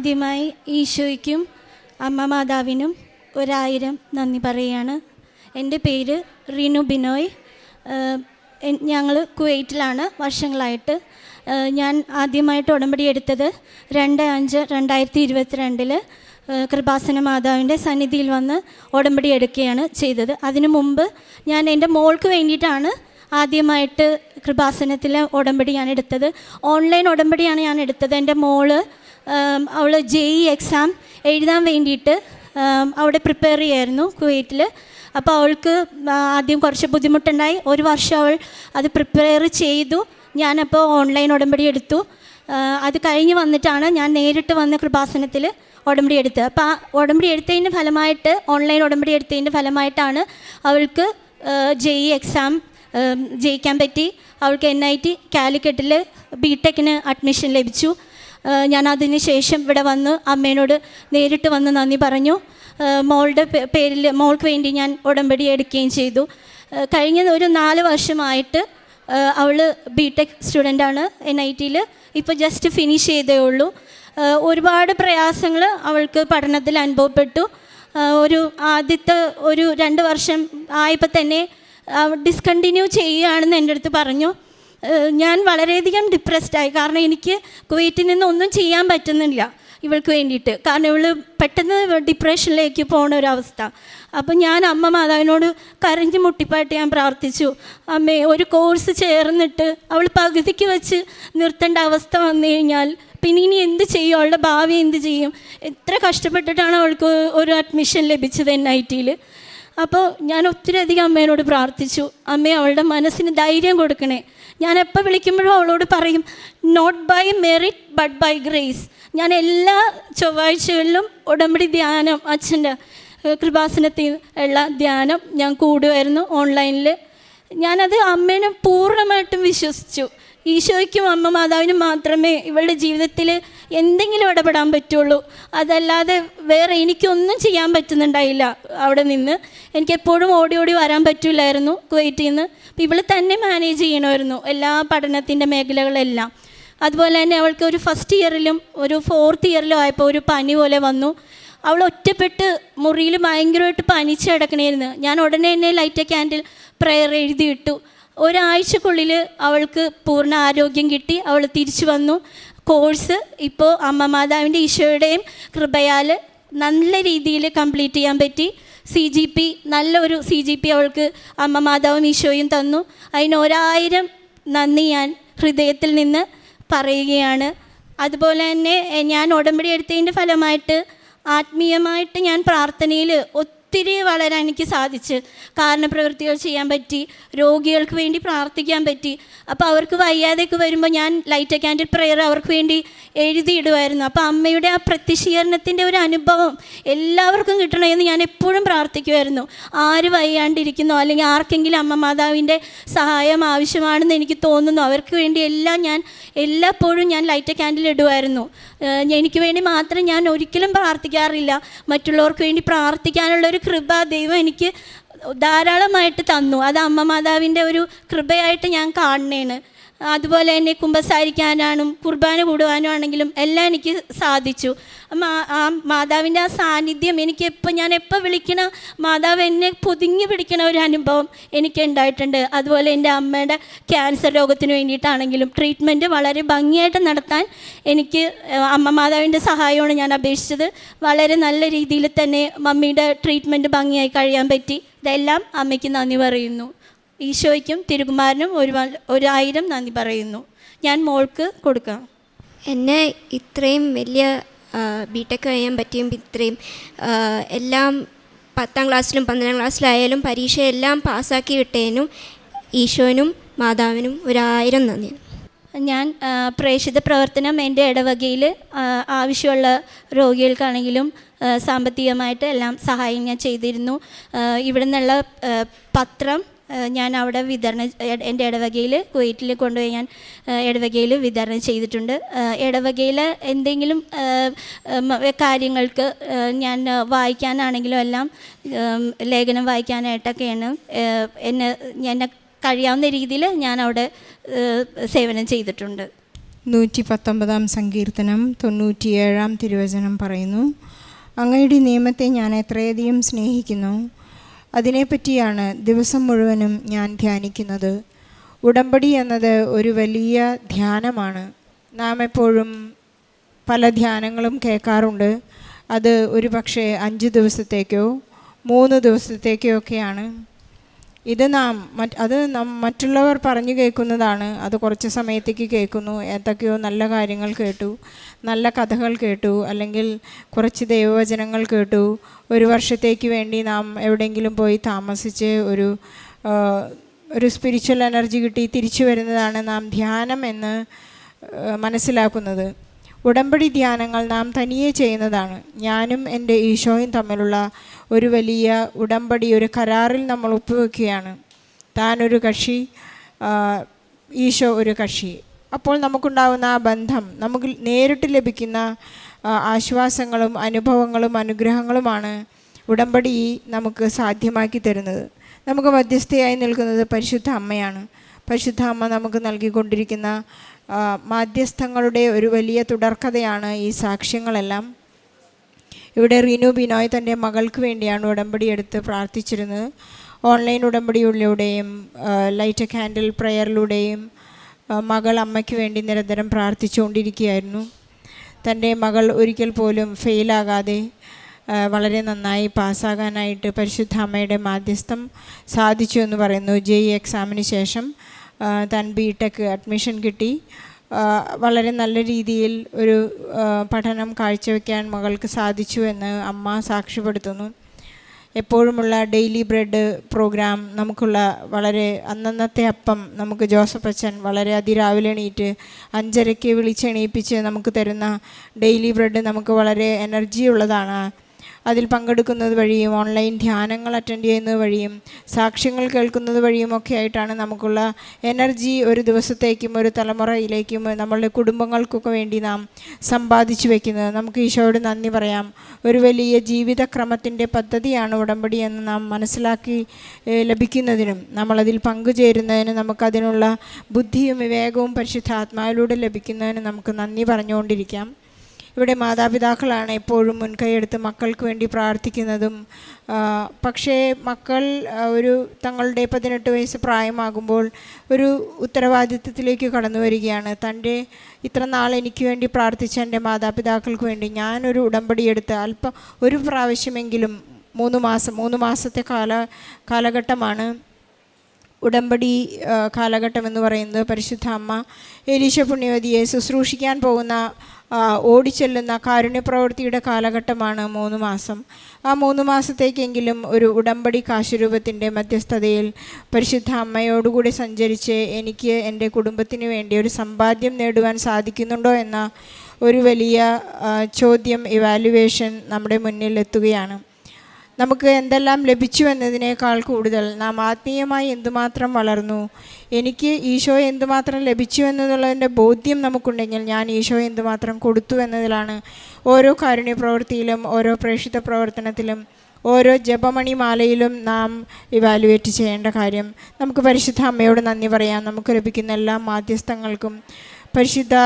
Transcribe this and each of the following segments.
ആദ്യമായി ഈശോയ്ക്കും അമ്മ മാതാവിനും 1000 നന്ദി പറയുകയാണ്. എൻ്റെ പേര് റിനു ബിനോയ്. ഞങ്ങൾ കുവൈറ്റിലാണ് വർഷങ്ങളായിട്ട്. ഞാൻ ആദ്യമായിട്ട് ഉടമ്പടി എടുത്തത് 2/5/2022 കൃപാസന മാതാവിൻ്റെ സന്നിധിയിൽ വന്ന് ഉടമ്പടി എടുക്കുകയാണ് ചെയ്തത്. അതിനു മുമ്പ് ഞാൻ എൻ്റെ മോൾക്ക് വേണ്ടിയിട്ടാണ് ആദ്യമായിട്ട് കൃപാസനത്തിലെ ഉടമ്പടി ഞാൻ എടുത്തത്. ഓൺലൈൻ ഉടമ്പടിയാണ് ഞാൻ എടുത്തത്. എൻ്റെ മോള് അവൾ JEE എക്സാം എഴുതാൻ വേണ്ടിയിട്ട് അവിടെ പ്രിപ്പയർ ചെയ്യായിരുന്നു കുവൈറ്റിൽ. അപ്പോൾ അവൾക്ക് ആദ്യം കുറച്ച് ബുദ്ധിമുട്ടുണ്ടായി. ഒരു വർഷം അവൾ അത് പ്രിപ്പയർ ചെയ്തു. ഞാനപ്പോൾ ഓൺലൈൻ ഉടമ്പടി എടുത്തു. അത് കഴിഞ്ഞ് വന്നിട്ടാണ് ഞാൻ നേരിട്ട് വന്ന കൃപാസനത്തിൽ ഉടമ്പടി എടുത്തത്. അപ്പോൾ ആ ഉടമ്പടി എടുത്തതിൻ്റെ ഫലമായിട്ട്, ഓൺലൈൻ ഉടമ്പടി എടുത്തതിൻ്റെ ഫലമായിട്ടാണ് അവൾക്ക് JEE എക്സാം ജയിക്കാൻ പറ്റി. അവൾക്ക് NIT കാലിക്കറ്റിൽ BTechന് അഡ്മിഷൻ ലഭിച്ചു. ഞാൻ അതിന് ശേഷം ഇവിടെ വന്ന് അമ്മേനോട് നേരിട്ട് വന്ന് നന്ദി പറഞ്ഞു. മോളുടെ പേരിൽ മോൾക്ക് വേണ്ടി ഞാൻ ഉടമ്പടി എടുക്കുകയും ചെയ്തു. കഴിഞ്ഞ ഒരു 4 വർഷമായിട്ട് അവൾ BTech സ്റ്റുഡൻ്റാണ് NITയിൽ. ഇപ്പോൾ ജസ്റ്റ് ഫിനിഷ് ചെയ്തേ ഉള്ളൂ. ഒരുപാട് പ്രയാസങ്ങൾ അവൾക്ക് പഠനത്തിൽ അനുഭവപ്പെട്ടു. ആദ്യത്തെ 2 വർഷം ആയപ്പോൾ തന്നെ ഡിസ്കണ്ടിന്യൂ ചെയ്യുകയാണെന്ന് എൻ്റെ അടുത്ത് പറഞ്ഞു. ഞാൻ വളരെയധികം ഡിപ്രസ്ഡായി. കാരണം എനിക്ക് കുവൈറ്റിൽ നിന്ന് ഒന്നും ചെയ്യാൻ പറ്റുന്നില്ല ഇവൾക്ക് വേണ്ടിയിട്ട്. കാരണം ഇവൾ പെട്ടെന്ന് ഡിപ്രഷനിലേക്ക് പോകുന്ന ഒരവസ്ഥ. അപ്പം ഞാൻ അമ്മ മാതാവിനോട് കരഞ്ഞ് മുട്ടിപ്പായിട്ട് ഞാൻ പ്രാർത്ഥിച്ചു, അമ്മേ ഒരു കോഴ്സ് ചേർന്നിട്ട് അവൾ പകുതിക്ക് വെച്ച് നിർത്തേണ്ട അവസ്ഥ വന്നു കഴിഞ്ഞാൽ പിന്നെ ഇനി എന്ത് ചെയ്യും, അവളുടെ ഭാവി എന്ത് ചെയ്യും? എത്ര കഷ്ടപ്പെട്ടിട്ടാണ് അവൾക്ക് ഒരു അഡ്മിഷൻ ലഭിച്ചത് NITയിൽ. അപ്പോൾ ഞാൻ ഒത്തിരി അധികം അമ്മേനോട് പ്രാർത്ഥിച്ചു, അമ്മേ അവളുടെ മനസ്സിന് ധൈര്യം കൊടുക്കണേ. ഞാൻ എപ്പോൾ വിളിക്കുമ്പോഴും അവളോട് പറയും, not by merit but by grace. ഞാൻ എല്ലാ ചൊവ്വാഴ്ചകളിലും ഉടമ്പടി ധ്യാനം, അച്ഛൻ്റെ കൃപാസനത്തിൽ ഉള്ള ധ്യാനം ഞാൻ കൂടുമായിരുന്നു ഓൺലൈനിൽ. ഞാനത് അമ്മേനെ പൂർണ്ണമായിട്ടും വിശ്വസിച്ചു. ഈശോയ്ക്കും അമ്മ മാതാവിനും മാത്രമേ ഇവളുടെ ജീവിതത്തിൽ എന്തെങ്കിലും ഇടപെടാൻ പറ്റുള്ളൂ. അതല്ലാതെ വേറെ എനിക്കൊന്നും ചെയ്യാൻ പറ്റുന്നുണ്ടായില്ല. അവിടെ നിന്ന് എനിക്കെപ്പോഴും ഓടി ഓടി വരാൻ പറ്റില്ലായിരുന്നു കുവൈറ്റിൽ നിന്ന്. അപ്പോൾ ഇവൾ തന്നെ മാനേജ് ചെയ്യണമായിരുന്നു എല്ലാ പഠനത്തിൻ്റെ മേഖലകളെല്ലാം. അതുപോലെ തന്നെ അവൾക്ക് ഒരു ഫസ്റ്റ് ഇയറിലും ഒരു 4th ഇയറിലും ആയപ്പോൾ ഒരു പനി പോലെ വന്നു. അവൾ ഒറ്റപ്പെട്ട് മുറിയിൽ ഭയങ്കരമായിട്ട് പനിച്ച് കിടക്കണമായിരുന്നു. ഞാൻ ഉടനെ തന്നെ ലൈറ്റ് ക്യാൻഡിൽ പ്രെയർ എഴുതിയിട്ടു. ഒരാഴ്ചക്കുള്ളിൽ അവൾക്ക് പൂർണ്ണ ആരോഗ്യം കിട്ടി. അവൾ തിരിച്ചു വന്നു. കോഴ്സ് ഇപ്പോൾ അമ്മ മാതാവിൻ്റെ ഈശോയുടെയും കൃപയാൽ നല്ല രീതിയിൽ കംപ്ലീറ്റ് ചെയ്യാൻ പറ്റി. CGP നല്ലൊരു CGP അവൾക്ക് അമ്മ മാതാവും ഈശോയും തന്നു. അതിന് 1000 നന്ദി ഞാൻ ഹൃദയത്തിൽ നിന്ന് പറയുകയാണ്. അതുപോലെ തന്നെ ഞാൻ ഉടമ്പടി എടുത്തതിൻ്റെ ഫലമായിട്ട് ആത്മീയമായിട്ട് ഞാൻ പ്രാർത്ഥനയിൽ ഒത്തിരി വളരാൻ എനിക്ക് സാധിച്ചു. കാരണപ്രവൃത്തികൾ ചെയ്യാൻ പറ്റി, രോഗികൾക്ക് വേണ്ടി പ്രാർത്ഥിക്കാൻ പറ്റി. അപ്പോൾ അവർക്ക് വയ്യാതെയൊക്കെ വരുമ്പോൾ ഞാൻ ലൈറ്റ് ക്യാൻഡിൽ പ്രെയർ അവർക്ക് വേണ്ടി എഴുതിയിടുമായിരുന്നു. അപ്പോൾ അമ്മയുടെ ആ പ്രത്യക്ഷീകരണത്തിൻ്റെ ഒരു അനുഭവം എല്ലാവർക്കും കിട്ടണമെന്ന് ഞാൻ എപ്പോഴും പ്രാർത്ഥിക്കുമായിരുന്നു. ആര് വയ്യാണ്ടിരിക്കുന്നോ അല്ലെങ്കിൽ ആർക്കെങ്കിലും അമ്മ മാതാവിൻ്റെ സഹായം ആവശ്യമാണെന്ന് എനിക്ക് തോന്നുന്നു, അവർക്ക് വേണ്ടി എല്ലായ്പ്പോഴും ഞാൻ ലൈറ്റ് ക്യാൻഡിൽ ഇടുമായിരുന്നു. എനിക്ക് വേണ്ടി മാത്രം ഞാൻ ഒരിക്കലും പ്രാർത്ഥിക്കാറില്ല. മറ്റുള്ളവർക്ക് വേണ്ടി പ്രാർത്ഥിക്കാനുള്ളൊരു കൃപ ദൈവം എനിക്ക് ധാരാളമായിട്ട് തന്നു. അത് അമ്മ മാതാവിൻ്റെ ഒരു കൃപയായിട്ട് ഞാൻ കാണണേണ്. അതുപോലെ തന്നെ കുമ്പസാരിക്കാനാണും കുർബാന കൂടുവാനും ആണെങ്കിലും എല്ലാം എനിക്ക് സാധിച്ചു. ആ മാതാവിൻ്റെ ആ സാന്നിധ്യം ഞാൻ എപ്പോൾ വിളിക്കണ മാതാവ് എന്നെ പൊതിഞ്ഞു പിടിക്കണ ഒരു അനുഭവം എനിക്ക് ഉണ്ടായിട്ടുണ്ട്. അതുപോലെ എൻ്റെ അമ്മയുടെ ക്യാൻസർ രോഗത്തിന് വേണ്ടിയിട്ടാണെങ്കിലും ട്രീറ്റ്മെൻറ്റ് വളരെ ഭംഗിയായിട്ട് നടത്താൻ എനിക്ക് അമ്മ മാതാവിൻ്റെ സഹായമാണ് ഞാൻ അപേക്ഷിച്ചത്. വളരെ നല്ല രീതിയിൽ തന്നെ മമ്മിയുടെ ട്രീറ്റ്മെൻറ്റ് ഭംഗിയായി കഴിയാൻ പറ്റി. ഇതെല്ലാം അമ്മയ്ക്ക് നന്ദി പറയുന്നു. ഈശോയ്ക്കും തിരുകുമാരനും 1000 നന്ദി പറയുന്നു. ഞാൻ മോൾക്ക് കൊടുക്കാം. എന്നെ ഇത്രയും വലിയ BTech കഴിയാൻ പറ്റിയും ഇത്രയും എല്ലാം 10ാം ക്ലാസ്സിലും 12ാം ക്ലാസ്സിലായാലും പരീക്ഷയെല്ലാം പാസ്സാക്കി വിട്ടതിനും ഈശോനും മാതാവിനും 1000 നന്ദി. ഞാൻ പ്രേക്ഷിത പ്രവർത്തനം എൻ്റെ ഇടവകയിൽ ആവശ്യമുള്ള രോഗികൾക്കാണെങ്കിലും സാമ്പത്തികമായിട്ട് എല്ലാം സഹായം ഞാൻ ചെയ്തിരുന്നു. ഇവിടെ നിന്നുള്ള പത്രം ഞാൻ അവിടെ എൻ്റെ ഇടവകയിൽ കുവൈറ്റിൽ കൊണ്ടുപോയി ഞാൻ ഇടവകയിൽ വിതരണം ചെയ്തിട്ടുണ്ട്. ഇടവകയിൽ എന്തെങ്കിലും കാര്യങ്ങൾക്ക് ഞാൻ വായിക്കാനാണെങ്കിലും എല്ലാം ലേഖനം വായിക്കാനായിട്ടൊക്കെയാണ് എന്നെ കഴിയാവുന്ന രീതിയിൽ ഞാൻ അവിടെ സേവനം ചെയ്തിട്ടുണ്ട്. 119 സങ്കീർത്തനം 97 തിരുവചനം പറയുന്നു, അങ്ങയുടെ നിയമത്തെ ഞാൻ എത്രയധികം സ്നേഹിക്കുന്നു, അതിനെപ്പറ്റിയാണ് ദിവസം മുഴുവനും ഞാൻ ധ്യാനിക്കുന്നത്. ഉടമ്പടി എന്നത് ഒരു വലിയ ധ്യാനമാണ്. നാം എപ്പോഴും പല ധ്യാനങ്ങളും കേൾക്കാറുണ്ട്. അത് ഒരു പക്ഷേ 5 ദിവസത്തേക്കോ 3 ദിവസത്തേക്കോ ഒക്കെയാണ്. ഇത് മറ്റുള്ളവർ പറഞ്ഞു കേൾക്കുന്നതാണ്. അത് കുറച്ച് സമയത്തേക്ക് കേൾക്കുന്നു, എന്തൊക്കെയോ നല്ല കാര്യങ്ങൾ കേട്ടു, നല്ല കഥകൾ കേട്ടു, അല്ലെങ്കിൽ കുറച്ച് ദൈവവചനങ്ങൾ കേട്ടു. ഒരു വർഷത്തേക്ക് വേണ്ടി നാം എവിടെയെങ്കിലും പോയി താമസിച്ച് ഒരു സ്പിരിച്വൽ എനർജി കിട്ടി തിരിച്ചു വരുന്നതാണ് നാം ധ്യാനം എന്ന് മനസ്സിലാക്കുന്നത്. ഉടമ്പടി ധ്യാനങ്ങൾ നാം തനിയെ ചെയ്യുന്നതാണ്. ഞാനും എൻ്റെ ഈശോയും തമ്മിലുള്ള ഒരു വലിയ ഉടമ്പടി, ഒരു കരാറിൽ നമ്മൾ ഒപ്പുവെക്കുകയാണ്. താനൊരു കക്ഷി, ഈശോ ഒരു കക്ഷി. അപ്പോൾ നമുക്കുണ്ടാകുന്ന ആ ബന്ധം, നമുക്ക് നേരിട്ട് ലഭിക്കുന്ന ആശ്വാസങ്ങളും അനുഭവങ്ങളും അനുഗ്രഹങ്ങളുമാണ് ഉടമ്പടി നമുക്ക് സാധ്യമാക്കി തരുന്നത്. നമുക്ക് മധ്യസ്ഥയായി നിൽക്കുന്നത് പരിശുദ്ധ അമ്മയാണ്. പരിശുദ്ധ അമ്മ നമുക്ക് നൽകിക്കൊണ്ടിരിക്കുന്ന മാധ്യസ്ഥങ്ങളുടെ ഒരു വലിയ തുടർക്കഥയാണ് ഈ സാക്ഷ്യങ്ങളെല്ലാം. ഇവിടെ റിനു ബിനോയ് തൻ്റെ മകൾക്ക് വേണ്ടിയാണ് ഉടമ്പടി എടുത്ത് പ്രാർത്ഥിച്ചിരുന്നത്. ഓൺലൈൻ ഉടമ്പടിയിലൂടെയും ലൈറ്റ് എ കാൻഡിൽ പ്രയറിലൂടെയും മകൾ അമ്മയ്ക്ക് വേണ്ടി നിരന്തരം പ്രാർത്ഥിച്ചുകൊണ്ടിരിക്കുകയായിരുന്നു. തൻ്റെ മകൾ ഒരിക്കൽ പോലും ഫെയിലാകാതെ വളരെ നന്നായി പാസ്സാകാനായിട്ട് പരിശുദ്ധ അമ്മയുടെ മാധ്യസ്ഥം സാധിച്ചു എന്ന് പറയുന്നു. JEE എക്സാമിന് ശേഷം താൻ BTech അഡ്മിഷൻ കിട്ടി. വളരെ നല്ല രീതിയിൽ ഒരു പഠനം കാഴ്ചവെക്കാൻ മകൾക്ക് സാധിച്ചു എന്ന് അമ്മ സാക്ഷ്യപ്പെടുത്തുന്നു. എപ്പോഴുമുള്ള ഡെയിലി ബ്രെഡ് പ്രോഗ്രാം, നമുക്കുള്ള വളരെ അന്നന്നത്തെ അപ്പം നമുക്ക് ജോസഫ് അച്ഛൻ വളരെ അതിരാവിലെ എണീറ്റ് 5:30 വിളിച്ചെണീപ്പിച്ച് നമുക്ക് തരുന്ന ഡെയിലി ബ്രെഡ് നമുക്ക് വളരെ എനർജി ഉള്ളതാണ്. അതിൽ പങ്കെടുക്കുന്നത് വഴിയും ഓൺലൈൻ ധ്യാനങ്ങൾ അറ്റൻഡ് ചെയ്യുന്നത് വഴിയും സാക്ഷ്യങ്ങൾ കേൾക്കുന്നത് വഴിയും ഒക്കെ ആയിട്ടാണ് നമുക്കുള്ള എനർജി ഒരു ദിവസത്തേക്കും ഒരു തലമുറയിലേക്കും നമ്മളുടെ കുടുംബങ്ങൾക്കൊക്കെ വേണ്ടി നാം സമ്പാദിച്ചു വയ്ക്കുന്നത്. നമുക്ക് ഈശോയോട് നന്ദി പറയാം. ഒരു വലിയ ജീവിതക്രമത്തിൻ്റെ പദ്ധതിയാണ് ഉടമ്പടി എന്ന് നാം മനസ്സിലാക്കി ലഭിക്കുന്നതിനും നമ്മളതിൽ പങ്കുചേരുന്നതിനും നമുക്കതിനുള്ള ബുദ്ധിയും വിവേകവും പരിശുദ്ധാത്മാവിലൂടെ ലഭിക്കുന്നതിനും നമുക്ക് നന്ദി പറഞ്ഞുകൊണ്ടിരിക്കാം. ഇവിടെ മാതാപിതാക്കളാണ് എപ്പോഴും മുൻകൈയെടുത്ത് മക്കൾക്ക് വേണ്ടി പ്രാർത്ഥിക്കുന്നതും. പക്ഷേ മക്കൾ തങ്ങളുടെ 18 വയസ്സ് പ്രായമാകുമ്പോൾ ഒരു ഉത്തരവാദിത്വത്തിലേക്ക് കടന്നു വരികയാണ്. തൻ്റെ ഇത്ര നാൾ എനിക്ക് വേണ്ടി പ്രാർത്ഥിച്ച എൻ്റെ മാതാപിതാക്കൾക്ക് വേണ്ടി ഞാനൊരു ഉടമ്പടിയെടുത്ത് ഒരു പ്രാവശ്യമെങ്കിലും 3 മാസത്തെ കാലഘട്ടമാണ് ഉടമ്പടി കാലഘട്ടം എന്ന് പറയുന്നത്. പരിശുദ്ധ അമ്മ എലീശ പുണ്യവതിയെ ശുശ്രൂഷിക്കാൻ പോകുന്ന ഓടിച്ചെല്ലുന്ന കാരുണ്യപ്രവൃത്തിയുടെ കാലഘട്ടമാണ് 3 മാസം. ആ 3 മാസത്തേക്കെങ്കിലും ഒരു ഉടമ്പടി കാശുരൂപത്തിൻ്റെ മധ്യസ്ഥതയിൽ പരിശുദ്ധ അമ്മയോടുകൂടി സഞ്ചരിച്ച് എനിക്ക് എൻ്റെ കുടുംബത്തിന് വേണ്ടി ഒരു സമ്പാദ്യം നേടുവാൻ സാധിക്കുന്നുണ്ടോ എന്ന ഒരു വലിയ ചോദ്യം, ഇവാലുവേഷൻ നമ്മുടെ മുന്നിൽ എത്തുകയാണ്. നമുക്ക് എന്തെല്ലാം ലഭിച്ചു എന്നതിനേക്കാൾ കൂടുതൽ നാം ആത്മീയമായി എന്തുമാത്രം വളർന്നു, എനിക്ക് ഈശോ എന്തുമാത്രം ലഭിച്ചു എന്നുള്ളതിൻ്റെ ബോധ്യം നമുക്കുണ്ടെങ്കിൽ ഞാൻ ഈശോ എന്തുമാത്രം കൊടുത്തു എന്നതിലാണ് ഓരോ കാരുണ്യ പ്രവൃത്തിയിലും ഓരോ പ്രേക്ഷിത പ്രവർത്തനത്തിലും ഓരോ ജപമണിമാലയിലും നാം ഇവാലുവേറ്റ് ചെയ്യേണ്ട കാര്യം. നമുക്ക് പരിശുദ്ധ അമ്മയോട് നന്ദി പറയാം. നമുക്ക് ലഭിക്കുന്ന എല്ലാ മാധ്യസ്ഥങ്ങൾക്കും പരിശുദ്ധ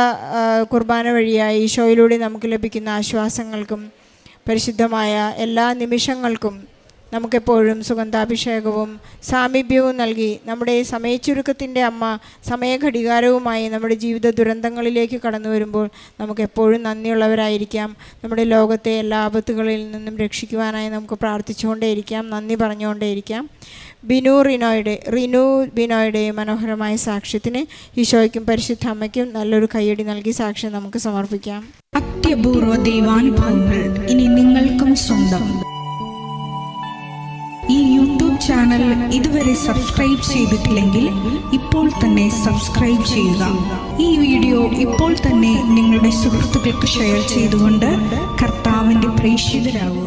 കുർബാന വഴിയായി ഈശോയിലൂടെ നമുക്ക് ലഭിക്കുന്ന ആശ്വാസങ്ങൾക്കും പരിശുദ്ധമായ എല്ലാ നിമിഷങ്ങൾക്കും നമുക്കെപ്പോഴും സുഗന്ധാഭിഷേകവും സാമീപ്യവും നൽകി നമ്മുടെ സമയച്ചുരുക്കത്തിൻ്റെ അമ്മ സമയഘടികാരവുമായി നമ്മുടെ ജീവിത ദുരന്തങ്ങളിലേക്ക് കടന്നു വരുമ്പോൾ നമുക്കെപ്പോഴും നന്ദിയുള്ളവരായിരിക്കാം. നമ്മുടെ ലോകത്തെ എല്ലാ ആപത്തുകളിൽ നിന്നും രക്ഷിക്കുവാനായി നമുക്ക് പ്രാർത്ഥിച്ചുകൊണ്ടേയിരിക്കാം, നന്ദി പറഞ്ഞുകൊണ്ടേയിരിക്കാം. റിനു ബിനോയുടെ മനോഹരമായ സാക്ഷ്യത്തിന് ഈശോയ്ക്കും പരിശുദ്ധ അമ്മയ്ക്കും നല്ലൊരു കയ്യടി നൽകി സാക്ഷ്യം നമുക്ക് സമർപ്പിക്കാം. അത്യപൂർവ ദൈവാനുഭവങ്ങൾ ഇനി നിങ്ങൾക്കും സ്വന്തം. ഈ യൂട്യൂബ് ചാനൽ ഇതുവരെ സബ്സ്ക്രൈബ് ചെയ്തിട്ടില്ലെങ്കിൽ ഇപ്പോൾ തന്നെ സബ്സ്ക്രൈബ് ചെയ്യുക. ഈ വീഡിയോ ഇപ്പോൾ തന്നെ നിങ്ങളുടെ സുഹൃത്തുക്കൾക്ക് ഷെയർ ചെയ്തുകൊണ്ട് കർത്താവിൻ്റെ പ്രേക്ഷിതരാകുക.